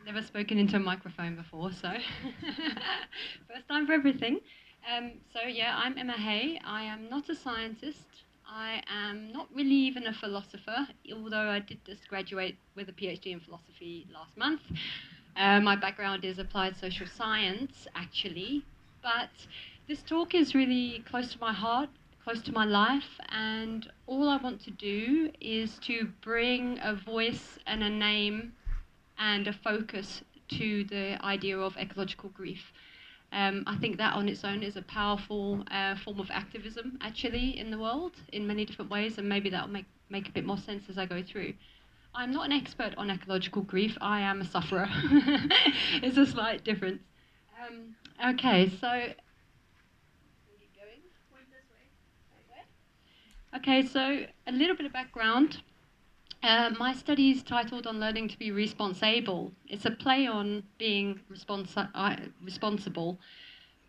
Never spoken into a microphone before, so first time for everything. I'm Emma Hay. I am not a scientist. I am not really even a philosopher, although I did just graduate with a PhD in philosophy last month. My background is applied social science, actually, but this talk is really close to my heart, close to my life, and all I want to do is to bring a voice and a name and a focus to the idea of ecological grief. I think that on its own is a powerful form of activism, actually, in the world, in many different ways, and maybe that will make a bit more sense as I go through. I'm not an expert on ecological grief. I am a sufferer. It's a slight difference. Okay, so Okay, so a little bit of background. My study is titled On Learning to be Responsible. It's a play on being responsible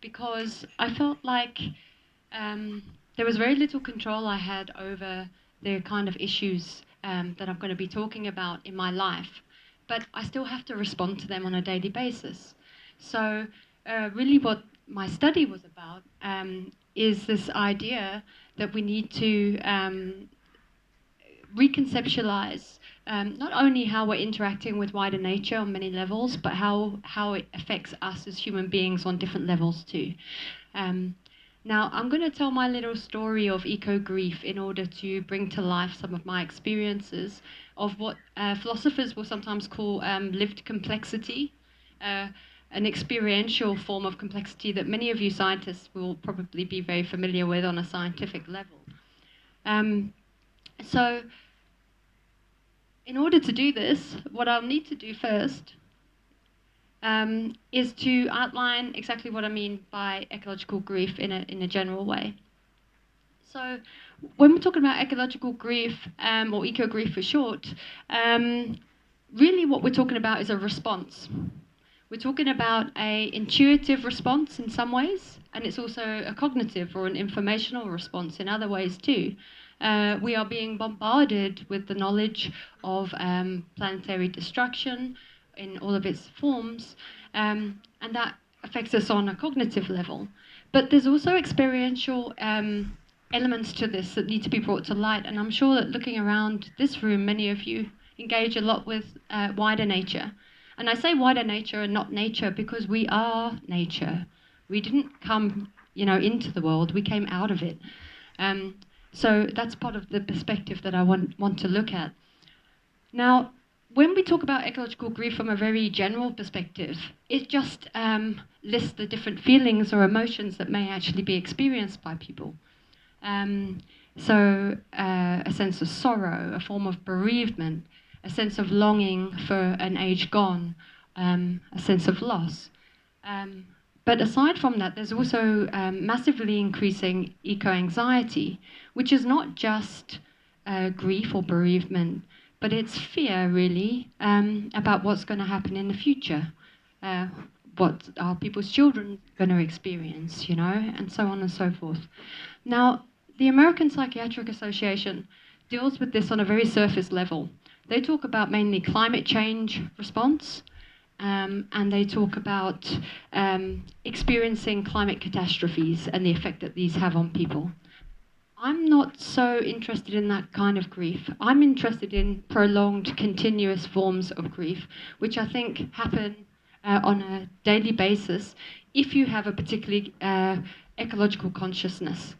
because I felt like there was very little control I had over the kind of issues that I'm going to be talking about in my life, but I still have to respond to them on a daily basis. So really what my study was about is this idea that we need to reconceptualize not only how we're interacting with wider nature on many levels, but how it affects us as human beings on different levels too. Now, I'm going to tell my little story of eco-grief in order to bring to life some of my experiences of what philosophers will sometimes call lived complexity, an experiential form of complexity that many of you scientists will probably be very familiar with on a scientific level. So, in order to do this, what I'll need to do first is to outline exactly what I mean by ecological grief in a general way. So, when we're talking about ecological grief, or eco-grief for short, really what we're talking about is a response. We're talking about an intuitive response in some ways, and it's also a cognitive or an informational response in other ways too. We are being bombarded with the knowledge of planetary destruction in all of its forms, and that affects us on a cognitive level. But there's also experiential elements to this that need to be brought to light, and I'm sure that looking around this room, many of you engage a lot with wider nature. And I say wider nature and not nature because we are nature. We didn't come, into the world. We came out of it. So that's part of the perspective that I want to look at. Now, when we talk about ecological grief from a very general perspective, it just lists the different feelings or emotions that may actually be experienced by people. So a sense of sorrow, a form of bereavement, a sense of longing for an age gone, a sense of loss. But aside from that, there's also massively increasing eco-anxiety, which is not just grief or bereavement, but it's fear, really, about what's going to happen in the future, what are people's children going to experience, and so on and so forth. Now, the American Psychiatric Association deals with this on a very surface level. They talk about mainly climate change response, and they talk about experiencing climate catastrophes and the effect that these have on people. I'm not so interested in that kind of grief. I'm interested in prolonged, continuous forms of grief, which I think happen on a daily basis if you have a particularly ecological consciousness,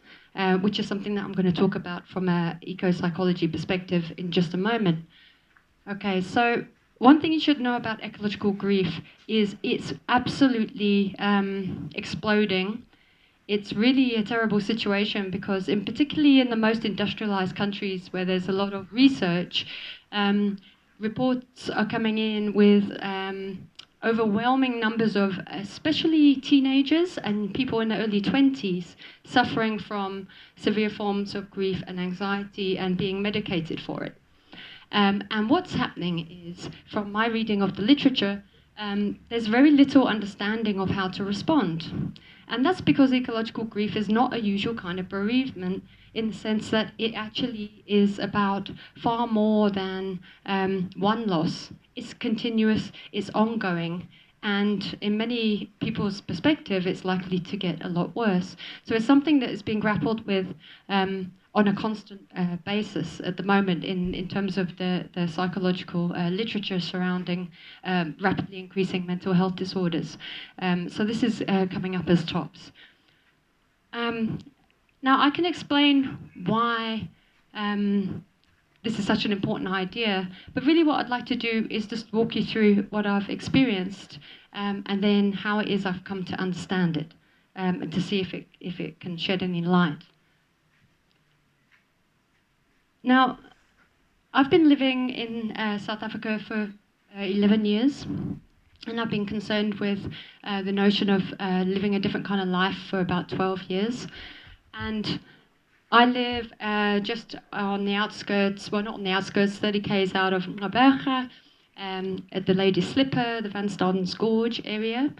which is something that I'm going to talk about from an eco-psychology perspective in just a moment. Okay, so one thing you should know about ecological grief is it's absolutely exploding. It's really a terrible situation because, particularly in the most industrialized countries where there's a lot of research, reports are coming in with overwhelming numbers of especially teenagers and people in the early 20s suffering from severe forms of grief and anxiety and being medicated for it. And what's happening is, from my reading of the literature, there's very little understanding of how to respond. And that's because ecological grief is not a usual kind of bereavement, in the sense that it actually is about far more than one loss. It's continuous, it's ongoing, and in many people's perspective, it's likely to get a lot worse. So it's something that is being grappled with on a constant basis at the moment in terms of the psychological literature surrounding rapidly increasing mental health disorders. So this is coming up as tops. Now, I can explain why this is such an important idea, but really what I'd like to do is just walk you through what I've experienced and then how it is I've come to understand it, and to see if it can shed any light. Now, I've been living in South Africa for 11 years, and I've been concerned with the notion of living a different kind of life for about 12 years. And I live just on the outskirts, well, not on the outskirts, 30 k's out of Ngqeberha, at the Lady Slipper, the Van Staden's Gorge area.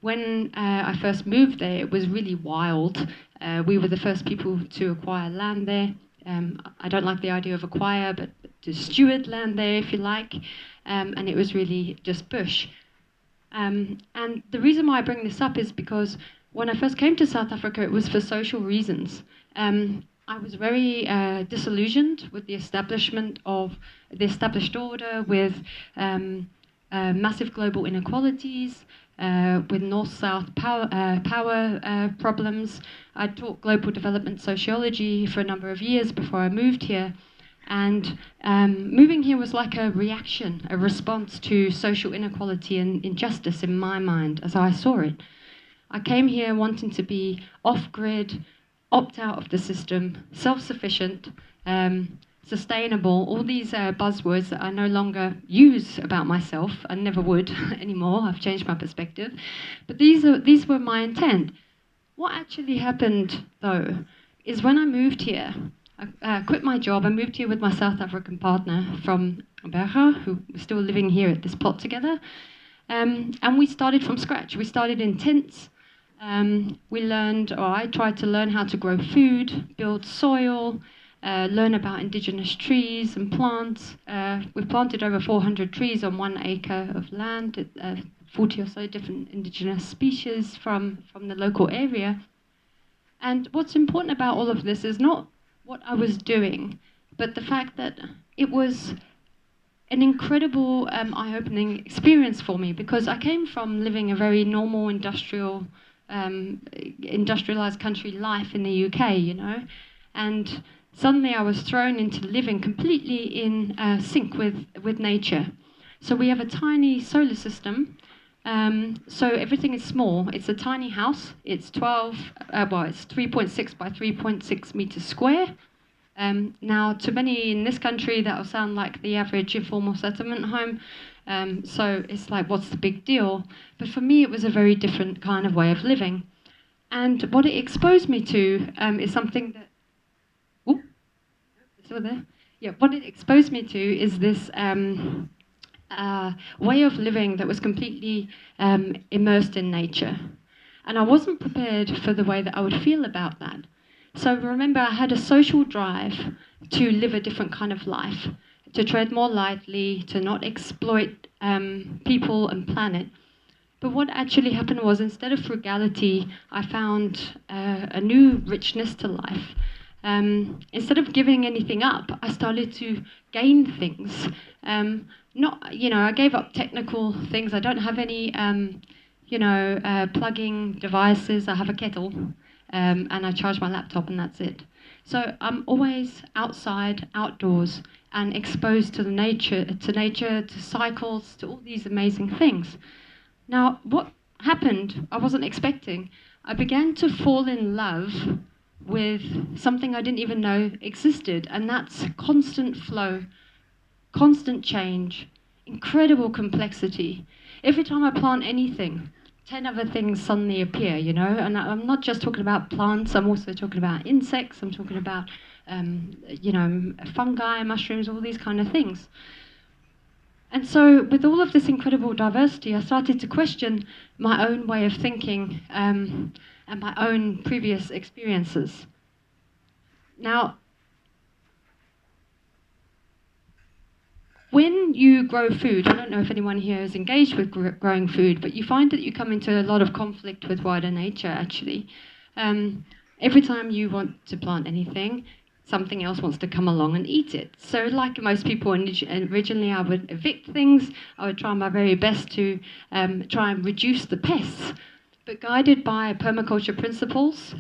When I first moved there, it was really wild. We were the first people to acquire land there. I don't like the idea of acquire, but to steward land there, if you like. And it was really just bush. And the reason why I bring this up is because when I first came to South Africa, it was for social reasons. I was very disillusioned with the establishment of the established order, with massive global inequalities, with north-south power problems. I taught global development sociology for a number of years before I moved here. And moving here was like a reaction, a response to social inequality and injustice in my mind, as I saw it. I came here wanting to be off-grid, opt out of the system, self-sufficient, sustainable, all these buzzwords that I no longer use about myself. I never would anymore. I've changed my perspective. But these were my intent. What actually happened, though, is when I moved here, I quit my job. I moved here with my South African partner from Ngqeberha, who was still living here at this plot together. And we started from scratch. We started in tents. We learned, or I tried to learn how to grow food, build soil, learn about indigenous trees and plants. We planted over 400 trees on 1 acre of land, 40 or so different indigenous species from the local area. And what's important about all of this is not what I was doing, but the fact that it was an incredible eye-opening experience for me, because I came from living a very normal industrialized country life in the UK, you know, and suddenly I was thrown into living completely in sync with nature. So we have a tiny solar system, so everything is small. It's a tiny house. It's 3.6 by 3.6 meters square. Now, to many in this country, that will sound like the average informal settlement home. So it's like, what's the big deal? But for me, it was a very different kind of way of living. And what it exposed me to is something that... Oh, it's over there. Yeah, what it exposed me to is this way of living that was completely immersed in nature. And I wasn't prepared for the way that I would feel about that. So remember, I had a social drive to live a different kind of life, to tread more lightly, to not exploit people and planet. But what actually happened was, instead of frugality, I found a new richness to life. Instead of giving anything up, I started to gain things. I gave up technical things. I don't have any, plugging devices. I have a kettle. And I charge my laptop, and that's it. So I'm always outside, outdoors, and exposed to nature, to cycles, to all these amazing things. Now, what happened, I wasn't expecting. I began to fall in love with something I didn't even know existed, and that's constant flow, constant change, incredible complexity. Every time I plant anything, 10 other things suddenly appear, you know, and I'm not just talking about plants, I'm also talking about insects, I'm talking about, fungi, mushrooms, all these kind of things. And so with all of this incredible diversity, I started to question my own way of thinking. And and my own previous experiences. Now, when you grow food, I don't know if anyone here is engaged with growing food, but you find that you come into a lot of conflict with wider nature, actually. Every time you want to plant anything, something else wants to come along and eat it. So like most people, originally I would evict things. I would try my very best to try and reduce the pests. But guided by permaculture principles,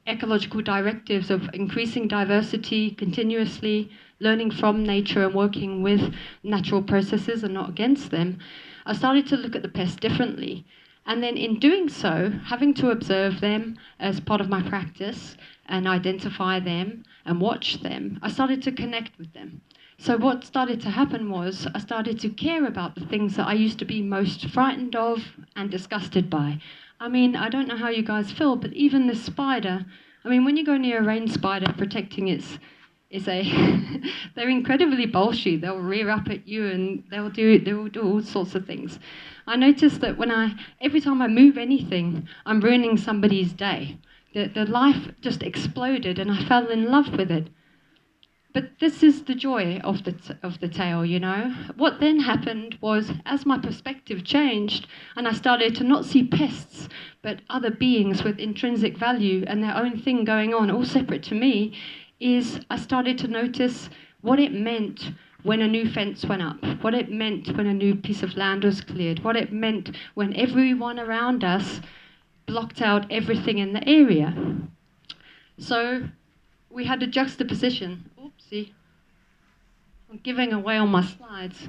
ecological directives of increasing diversity continuously, learning from nature and working with natural processes and not against them, I started to look at the pests differently. And then in doing so, having to observe them as part of my practice and identify them and watch them, I started to connect with them. So what started to happen was I started to care about the things that I used to be most frightened of and disgusted by. I mean, I don't know how you guys feel, but even the spider, I mean, when you go near a rain spider protecting its they're incredibly bolshy. They'll rear up at you and they will do all sorts of things. I noticed that every time I move anything, I'm ruining somebody's day. The life just exploded and I fell in love with it. But this is the joy of the tale, you know. What then happened was, as my perspective changed, and I started to not see pests, but other beings with intrinsic value and their own thing going on, all separate to me, is I started to notice what it meant when a new fence went up, what it meant when a new piece of land was cleared, what it meant when everyone around us blocked out everything in the area. So we had a juxtaposition. Oopsie. I'm giving away all my slides.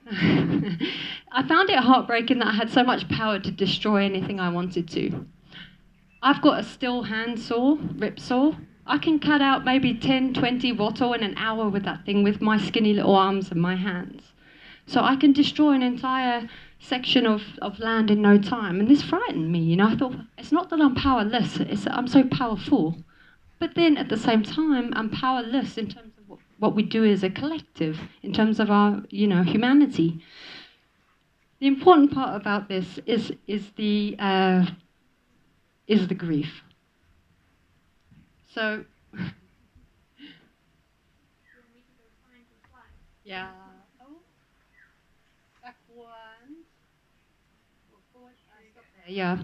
I found it heartbreaking that I had so much power to destroy anything I wanted to. I've got a still hand saw, rip saw. I can cut out maybe 10, 20 wattle in an hour with that thing with my skinny little arms and my hands. So I can destroy an entire section of land in no time. And this frightened me, you know. I thought, it's not that I'm powerless, it's that I'm so powerful. But then at the same time, I'm powerless in terms of what we do as a collective, in terms of our, you know, humanity. The important part about this is the grief. So, yeah. Oh, back one. Forward, stop there. Yeah.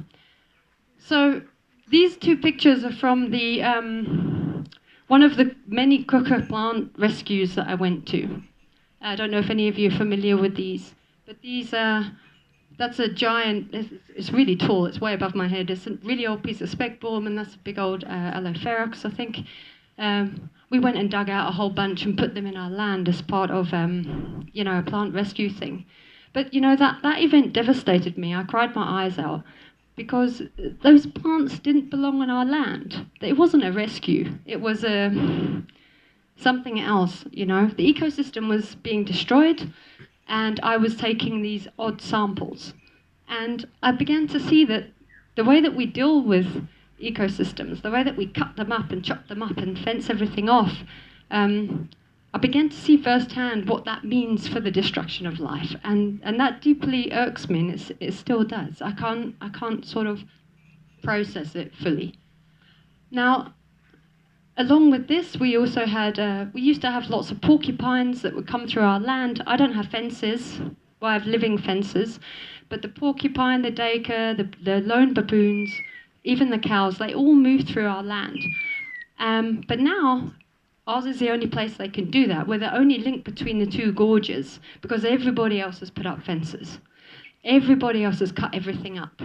So these two pictures are from the one of the many coca plant rescues that I went to. I don't know if any of you are familiar with these, but these that's a giant, it's really tall, it's way above my head. It's a really old piece of specborum, and that's a big old Aloepherox, I think. We went and dug out a whole bunch and put them in our land as part of, you know, a plant rescue thing. But, you know, that event devastated me. I cried my eyes out because those plants didn't belong on our land. It wasn't a rescue. It was something else, you know. The ecosystem was being destroyed, and I was taking these odd samples. And I began to see that the way that we deal with ecosystems, the way that we cut them up and chop them up and fence everything off, I began to see firsthand what that means for the destruction of life. And that deeply irks me, and it still does. I can't sort of process it fully. Now, along with this, we also had, we used to have lots of porcupines that would come through our land. I don't have fences, well, I have living fences, but the porcupine, the duiker, the lone baboons, even the cows, they all move through our land. But now, ours is the only place they can do that. We're the only link between the two gorges because everybody else has put up fences. Everybody else has cut everything up.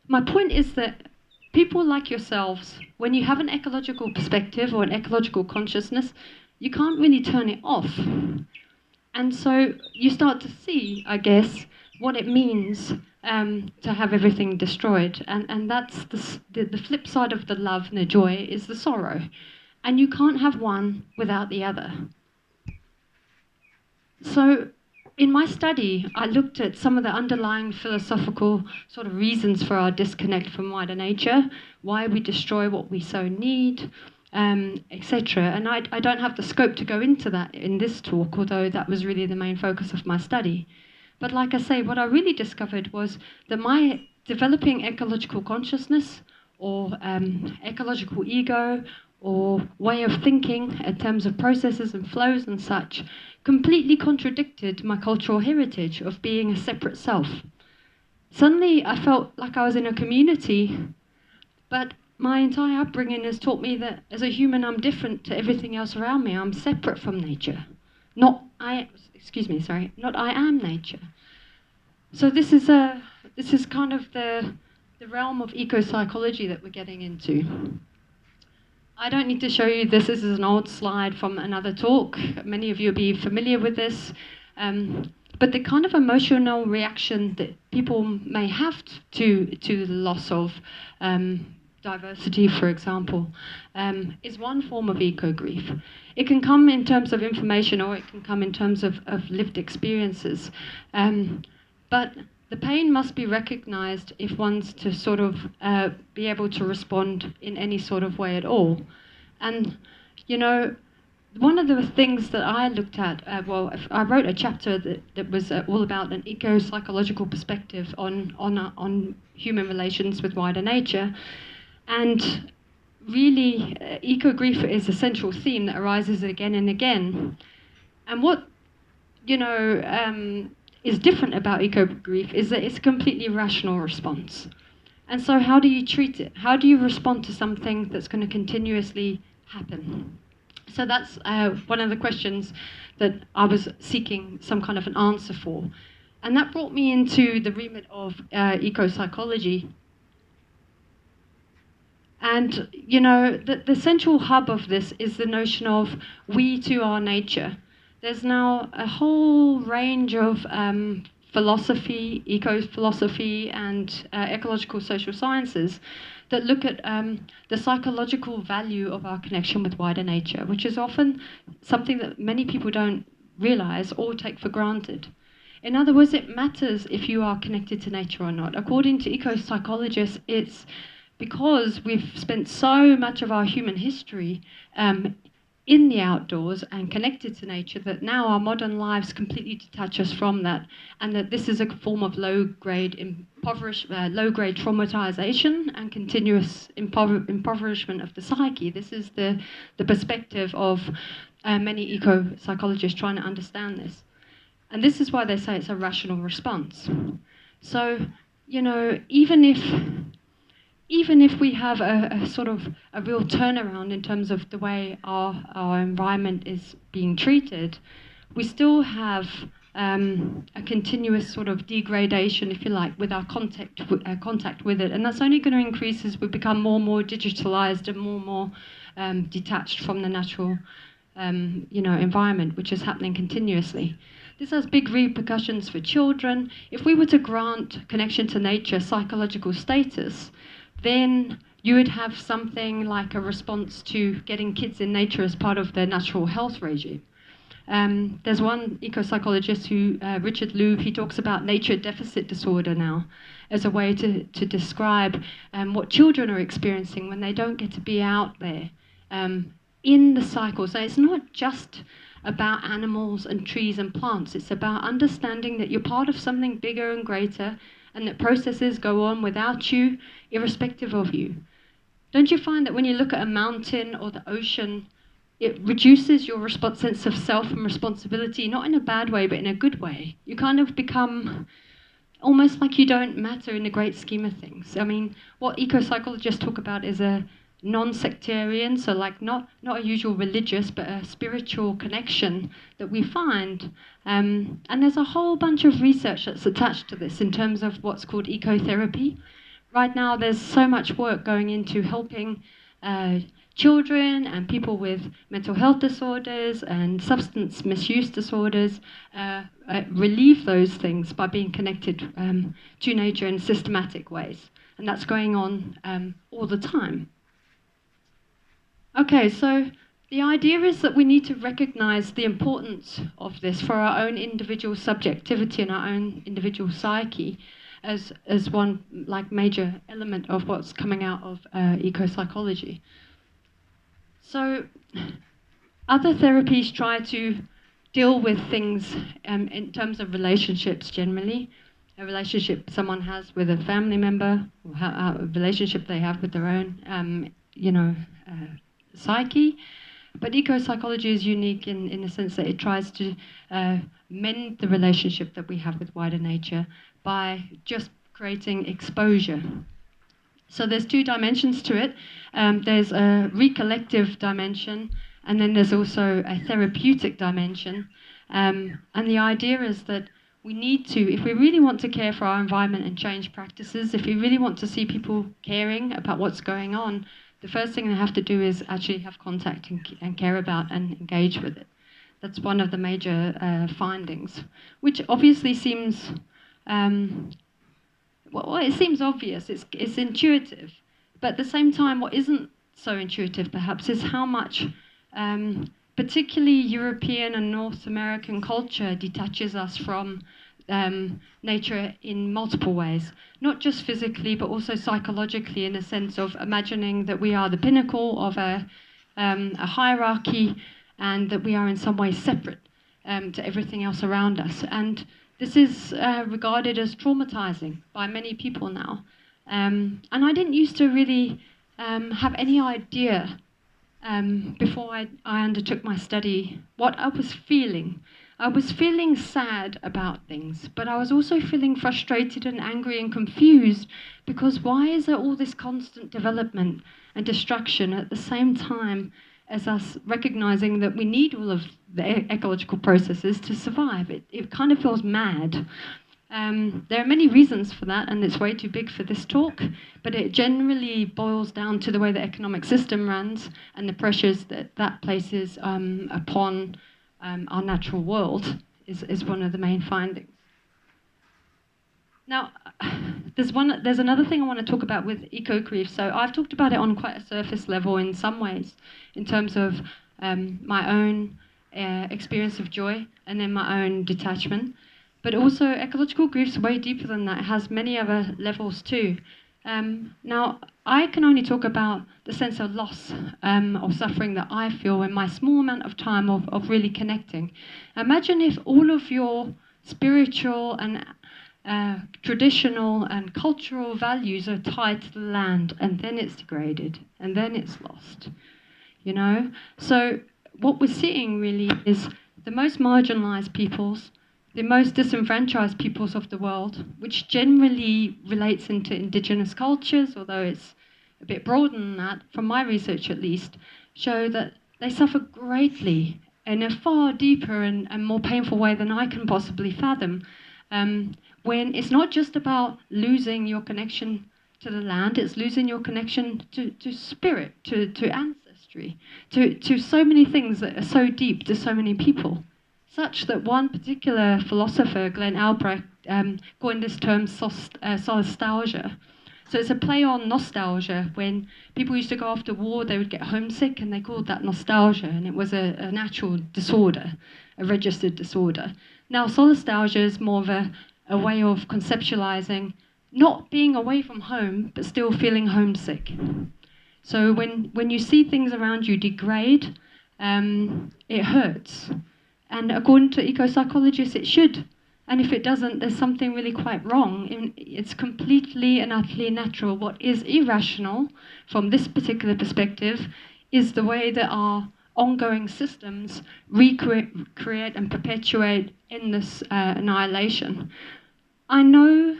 My point is that people like yourselves, when you have an ecological perspective or an ecological consciousness, you can't really turn it off. And so you start to see, I guess, what it means to have everything destroyed. And that's the flip side of the love and the joy is the sorrow. And you can't have one without the other. So in my study, I looked at some of the underlying philosophical sort of reasons for our disconnect from wider nature, why we destroy what we so need, etc. And I don't have the scope to go into that in this talk, although that was really the main focus of my study. But like I say, what I really discovered was that my developing ecological consciousness or ecological ego or way of thinking in terms of processes and flows and such completely contradicted my cultural heritage of being a separate self. Suddenly I felt like I was in a community, but my entire upbringing has taught me that as a human I'm different to everything else around me. I'm separate from nature. Not I am nature. So this is kind of the realm of eco-psychology that we're getting into. I don't need to show you this. This is an old slide from another talk. Many of you will be familiar with this. But the kind of emotional reaction that people may have to the loss of diversity, for example, is one form of eco-grief. It can come in terms of information, or it can come in terms of lived experiences. But the pain must be recognized if one's to sort of be able to respond in any sort of way at all. And, you know, one of the things that I looked at, I wrote a chapter that was all about an eco-psychological perspective on human relations with wider nature. And really, eco-grief is a central theme that arises again and again. And what, is different about eco-grief is that it's a completely rational response. And so how do you treat it? How do you respond to something that's going to continuously happen? So that's one of the questions that I was seeking some kind of an answer for. And that brought me into the remit of eco-psychology. And, the central hub of this is the notion of we to our nature. There's now a whole range of philosophy, eco-philosophy, and ecological social sciences that look at the psychological value of our connection with wider nature, which is often something that many people don't realize or take for granted. In other words, it matters if you are connected to nature or not. According to eco-psychologists, it's because we've spent so much of our human history in the outdoors and connected to nature that now our modern lives completely detach us from that, and that this is a form of low-grade traumatization and continuous impoverishment of the psyche. This is the perspective of many eco-psychologists trying to understand this. And this is why they say it's a rational response. So, even if we have a sort of a real turnaround in terms of the way our environment is being treated, we still have a continuous sort of degradation, if you like, with our contact with it. And that's only going to increase as we become more and more digitalized and more detached from the natural environment, which is happening continuously. This has big repercussions for children. If we were to grant connection to nature psychological status, then you would have something like a response to getting kids in nature as part of their natural health regime. There's one eco-psychologist Richard Louv, he talks about nature deficit disorder now as a way to describe what children are experiencing when they don't get to be out there in the cycle. So it's not just about animals and trees and plants. It's about understanding that you're part of something bigger and greater, and that processes go on without you, irrespective of you. Don't you find that when you look at a mountain or the ocean, it reduces your sense of self and responsibility, not in a bad way, but in a good way? You kind of become almost like you don't matter in the great scheme of things. I mean, what eco-psychologists talk about is a non-sectarian, so like not a usual religious, but a spiritual connection that we find. And there's a whole bunch of research that's attached to this in terms of what's called ecotherapy. Right now, there's so much work going into helping children and people with mental health disorders and substance misuse disorders relieve those things by being connected to nature in systematic ways. And that's going on all the time. Okay, so the idea is that we need to recognize the importance of this for our own individual subjectivity and our own individual psyche as one like major element of what's coming out of eco-psychology. So other therapies try to deal with things in terms of relationships generally. a relationship someone has with a family member, or a relationship they have with their own, psyche. But eco-psychology is unique in the sense that it tries to mend the relationship that we have with wider nature by just creating exposure. So there's two dimensions to it. There's a recollective dimension, and then there's also a therapeutic dimension. And the idea is that we need to, if we really want to care for our environment and change practices, if we really want to see people caring about what's going on, the first thing they have to do is actually have contact and care about and engage with it. That's one of the major findings, which obviously seems well, it seems obvious, it's intuitive, but at the same time, what isn't so intuitive perhaps is how much particularly European and North American culture detaches us from nature in multiple ways, not just physically, but also psychologically, in a sense of imagining that we are the pinnacle of a hierarchy and that we are in some way separate to everything else around us. And this is regarded as traumatizing by many people now. And I didn't used to really have any idea before I undertook my study what I was feeling. I was feeling sad about things, but I was also feeling frustrated and angry and confused because why is there all this constant development and destruction at the same time as us recognizing that we need all of the ecological processes to survive? It kind of feels mad. There are many reasons for that, and it's way too big for this talk, but it generally boils down to the way the economic system runs and the pressures that places upon our natural world is one of the main findings. Now, there's another thing I want to talk about with eco-grief. So I've talked about it on quite a surface level in some ways, in terms of my own experience of joy and then my own detachment. But also, ecological grief's way deeper than that. It has many other levels too. Now, I can only talk about the sense of loss or suffering that I feel in my small amount of time of really connecting. Imagine if all of your spiritual and traditional and cultural values are tied to the land, and then it's degraded, and then it's lost, you know? So what we're seeing really is the most marginalized peoples, the most disenfranchised peoples of the world, which generally relates into indigenous cultures, although it's a bit broader than that, from my research at least, show that they suffer greatly in a far deeper and more painful way than I can possibly fathom. When it's not just about losing your connection to the land, it's losing your connection to spirit, to ancestry, to so many things that are so deep to so many people. Such that one particular philosopher, Glenn Albrecht, coined this term solastalgia. So it's a play on nostalgia. When people used to go after war, they would get homesick, and they called that nostalgia, and it was a natural disorder, a registered disorder. Now, solastalgia is more of a way of conceptualizing not being away from home, but still feeling homesick. So when you see things around you degrade, it hurts. And according to eco-psychologists, it should. And if it doesn't, there's something really quite wrong. It's completely and utterly natural. What is irrational from this particular perspective is the way that our ongoing systems create and perpetuate endless annihilation. I know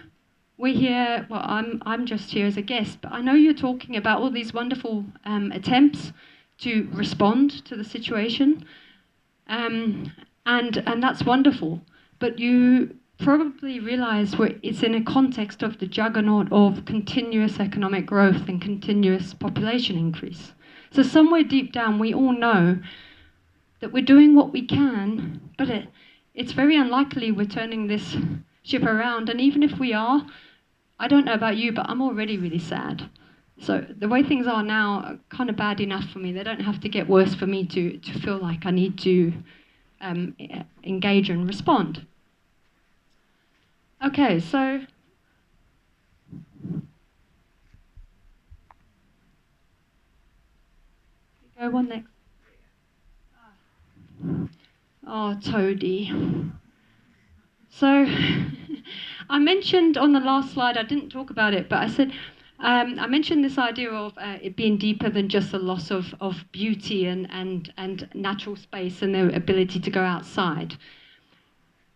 we're here, well, I'm just here as a guest, but I know you're talking about all these wonderful attempts to respond to the situation. And that's wonderful, but you probably realize it's in a context of the juggernaut of continuous economic growth and continuous population increase. So somewhere deep down, we all know that we're doing what we can, but it's very unlikely we're turning this ship around. And even if we are, I don't know about you, but I'm already really sad. So the way things are now are kind of bad enough for me. They don't have to get worse for me to feel like I need to engage and respond. Okay, so go one next. Oh, Toadie. So I mentioned on the last slide, I didn't talk about it, but I said, I mentioned this idea of it being deeper than just a loss of beauty and natural space and the ability to go outside.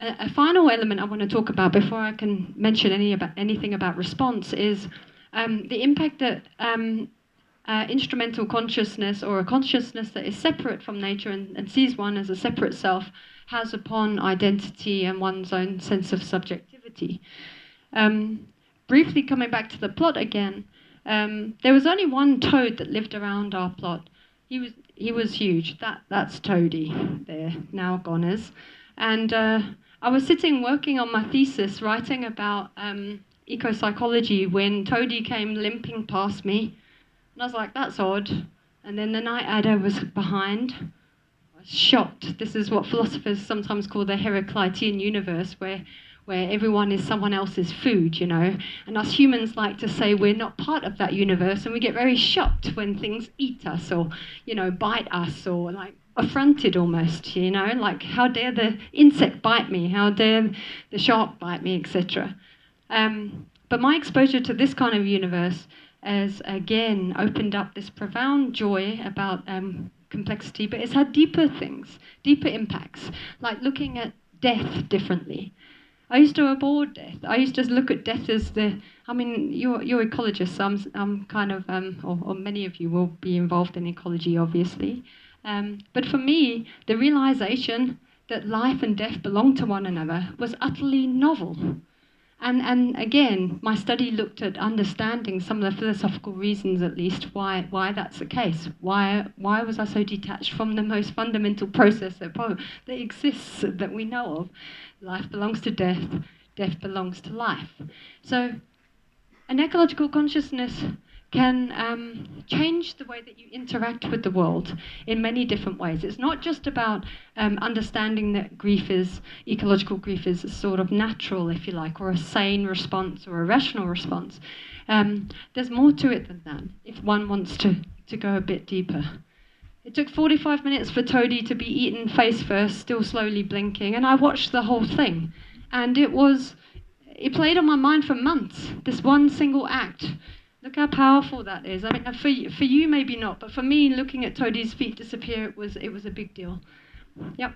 A final element I want to talk about before I can mention anything about response is the impact that instrumental consciousness, or a consciousness that is separate from nature and sees one as a separate self, has upon identity and one's own sense of subjectivity. Briefly coming back to the plot again, there was only one toad that lived around our plot. He was huge. That's Toady there, now goners. And I was sitting working on my thesis, writing about ecopsychology, when Toady came limping past me. And I was like, that's odd. And then the night adder was behind. I was shocked. This is what philosophers sometimes call the Heraclitean universe, where everyone is someone else's food, you know. And us humans like to say we're not part of that universe, and we get very shocked when things eat us or, you know, bite us, or like affronted almost, you know, like how dare the insect bite me, how dare the shark bite me, etc. But my exposure to this kind of universe has again opened up this profound joy about complexity, but it's had deeper things, deeper impacts, like looking at death differently. I used to abhor death. I used to look at death as you're ecologists, so I'm kind of, or many of you will be involved in ecology, obviously. But for me, the realization that life and death belong to one another was utterly novel. And again, my study looked at understanding some of the philosophical reasons, at least, why that's the case. Why was I so detached from the most fundamental process that exists, that we know of? Life belongs to death, death belongs to life. So an ecological consciousness can change the way that you interact with the world in many different ways. It's not just about understanding that ecological grief is sort of natural, if you like, or a sane response or a rational response. There's more to it than that, if one wants to go a bit deeper. It took 45 minutes for Toady to be eaten face first, still slowly blinking, and I watched the whole thing. And it played on my mind for months, this one single act. Look how powerful that is. I mean, for you maybe not, but for me, looking at Toady's feet disappear, it was a big deal. Yep.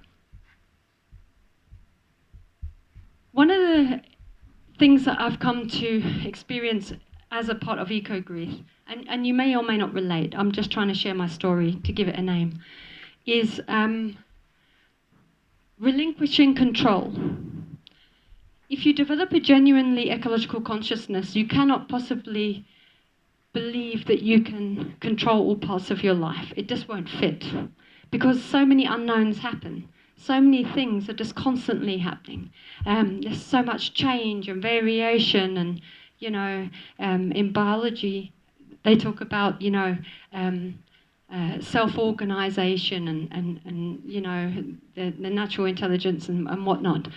One of the things that I've come to experience as a part of eco-grief, and you may or may not relate, I'm just trying to share my story to give it a name, is relinquishing control. If you develop a genuinely ecological consciousness, you cannot possibly believe that you can control all parts of your life. It just won't fit, because so many unknowns happen. So many things are just constantly happening. There's so much change and variation, and in biology they talk about self-organization and the natural intelligence and whatnot.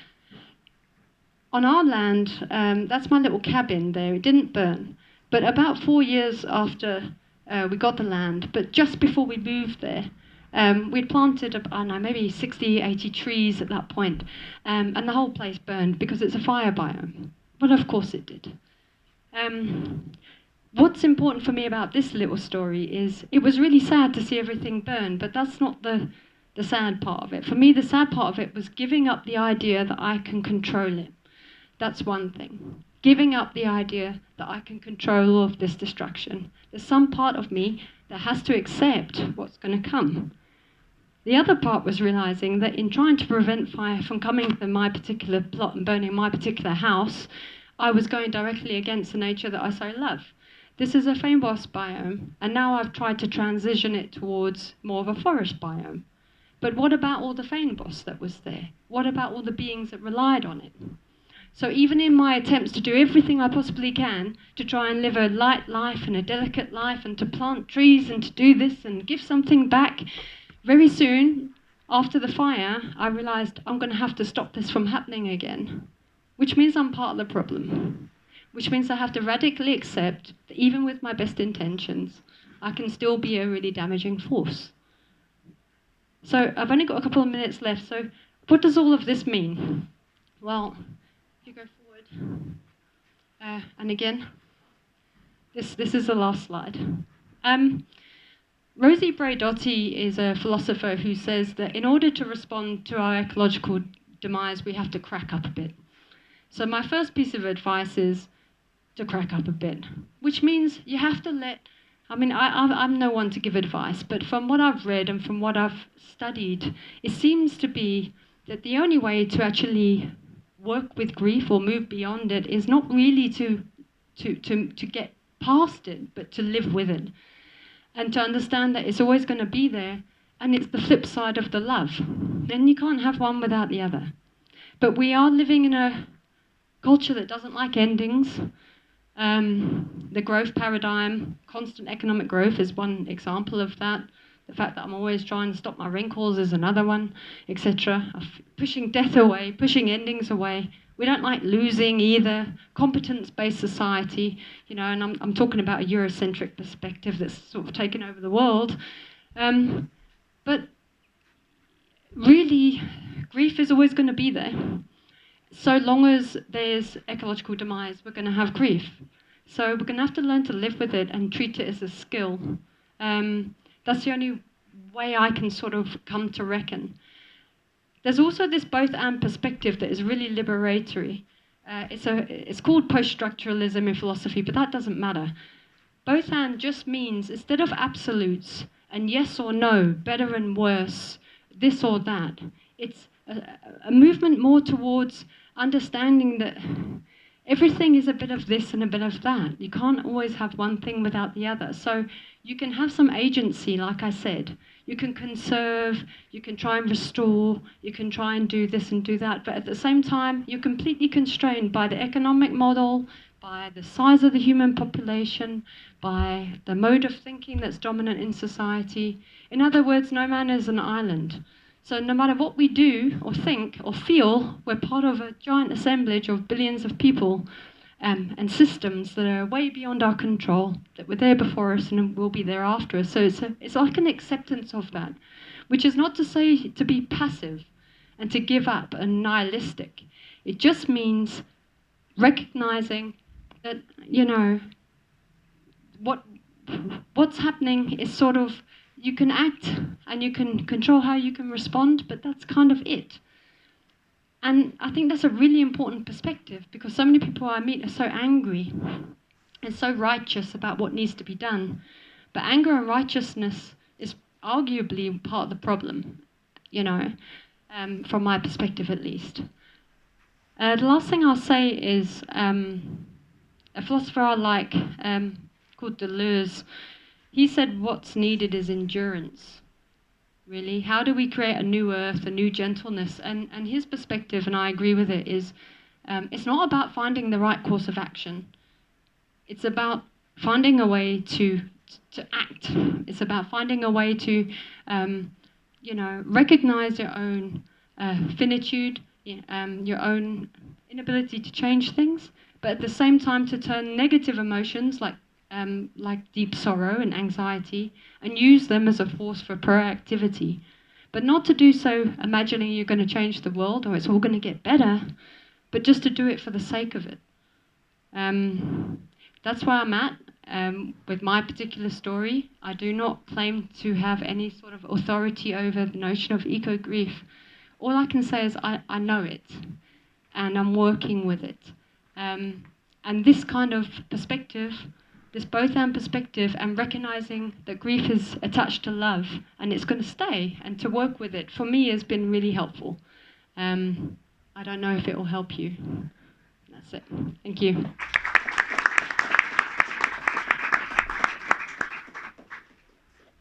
On our land, that's my little cabin there. It didn't burn. But about 4 years after we got the land, but just before we moved there, we'd planted, maybe 60, 80 trees at that point, and the whole place burned because it's a fire biome. Well, of course it did. What's important for me about this little story is it was really sad to see everything burn, but that's not the sad part of it. For me, the sad part of it was giving up the idea that I can control it. That's one thing. Giving up the idea that I can control all of this destruction. There's some part of me that has to accept what's going to come. The other part was realizing that in trying to prevent fire from coming to my particular plot and burning my particular house, I was going directly against the nature that I so love. This is a fynbos biome, and now I've tried to transition it towards more of a forest biome. But what about all the fynbos that was there? What about all the beings that relied on it? So even in my attempts to do everything I possibly can to try and live a light life and a delicate life and to plant trees and to do this and give something back, very soon after the fire, I realized I'm going to have to stop this from happening again, which means I'm part of the problem, which means I have to radically accept that even with my best intentions, I can still be a really damaging force. So I've only got a couple of minutes left, so what does all of this mean? Well, if you go forward, And again, this is the last slide. Rosie Braidotti is a philosopher who says that in order to respond to our ecological demise, we have to crack up a bit. So my first piece of advice is to crack up a bit, which means you have to I'm no one to give advice, but from what I've read and from what I've studied, it seems to be that the only way to actually work with grief or move beyond it is not really to get past it, but to live with it. And to understand that it's always going to be there, and it's the flip side of the love. Then you can't have one without the other. But we are living in a culture that doesn't like endings. The growth paradigm, constant economic growth is one example of that. The fact that I'm always trying to stop my wrinkles is another one, etc. Pushing death away, pushing endings away. We don't like losing either. Competence-based society, and I'm talking about a Eurocentric perspective that's sort of taken over the world. But really, grief is always going to be there. So long as there's ecological demise, we're going to have grief. So we're going to have to learn to live with it and treat it as a skill. That's the only way I can sort of come to reckon. There's also this both-and perspective that is really liberatory. It's called post-structuralism in philosophy, but that doesn't matter. Both-and just means instead of absolutes and yes or no, better and worse, this or that, it's a movement more towards understanding that everything is a bit of this and a bit of that. You can't always have one thing without the other. So you can have some agency, like I said. You can conserve, you can try and restore, you can try and do this and do that. But at the same time, you're completely constrained by the economic model, by the size of the human population, by the mode of thinking that's dominant in society. In other words, no man is an island. So no matter what we do or think or feel, we're part of a giant assemblage of billions of people and systems that are way beyond our control, that were there before us and will be there after us. So it's like an acceptance of that, which is not to say to be passive and to give up and nihilistic. It just means recognizing that, what's happening is sort of, you can act and you can control how you can respond, but that's kind of it. And I think that's a really important perspective, because so many people I meet are so angry and so righteous about what needs to be done. But anger and righteousness is arguably part of the problem, from my perspective at least. The last thing I'll say is a philosopher I like called Deleuze. He said what's needed is endurance. Really, how do we create a new earth, a new gentleness? And his perspective, and I agree with it, is it's not about finding the right course of action. It's about finding a way to act. It's about finding a way to, recognize your own finitude, your own inability to change things, but at the same time to turn negative emotions like deep sorrow and anxiety, and use them as a force for proactivity. But not to do so imagining you're going to change the world or it's all going to get better, but just to do it for the sake of it. That's where I'm at with my particular story. I do not claim to have any sort of authority over the notion of eco-grief. All I can say is I know it, and I'm working with it. And this kind of perspective, this both-and perspective, and recognizing that grief is attached to love and it's going to stay, and to work with it, for me has been really helpful. I don't know if it will help you. That's it. Thank you.